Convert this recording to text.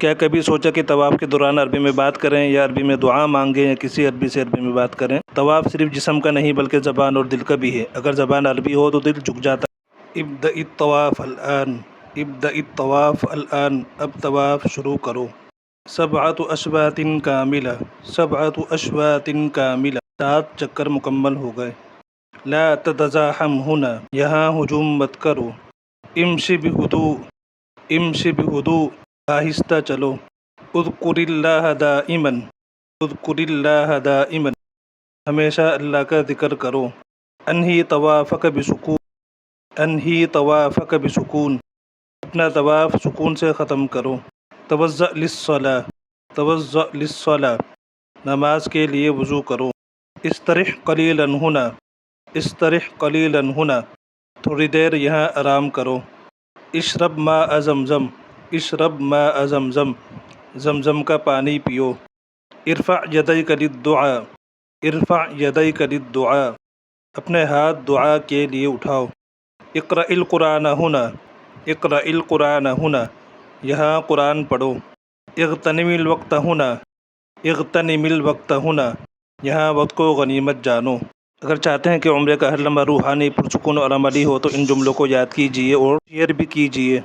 کیا کبھی سوچا کہ طواف کے دوران عربی میں بات کریں یا عربی میں دعا مانگیں یا کسی عربی سے عربی میں بات کریں؟ طواف صرف جسم کا نہیں بلکہ زبان اور دل کا بھی ہے۔ اگر زبان عربی ہو تو دل جھک جاتا ہے۔ ابدأ الطواف الآن، ابدأ الطواف الآن، اب طواف شروع کرو۔ سبعۃ اشواط کاملہ، سبعۃ اشواط کاملہ، 7 چکر مکمل ہو گئے۔ لا تتزاحم ہنا، یہاں ہجوم مت کرو۔ امشی بہدوء، امشی بہدوء، آہستہ چلو۔ اذکر اللہ دائما، اذکر اللہ دائما، ہمیشہ اللہ کا ذکر کرو۔ انہی طوافک بسکون، انہی طوافک بسکون، اپنا طواف سکون سے ختم کرو۔ توضأ للصلاة، توضأ للصلاة، نماز کے لیے وضو کرو۔ استرح قلیلا ہنا، استرح قلیلا ہنا، تھوڑی دیر یہاں آرام کرو۔ اشرب ماء زمزم، اشرب ماء زمزم، زمزم کا پانی پیو۔ ارفع یدیک للدعاء، ارفع یدیک للدعاء، اپنے ہاتھ دعا کے لیے اٹھاؤ۔ اقرأ القرآن ہنا، اقرأ القرآن ہنا، یہاں قرآن پڑھو۔ اغتنم الوقت ہنا، اغتنم الوقت ہنا، یہاں وقت کو غنیمت جانو۔ اگر چاہتے ہیں کہ عمرے کا ہر لمحہ روحانی، پرسکون اور عملی ہو تو ان جملوں کو یاد کیجیے اور شیئر بھی کیجیے۔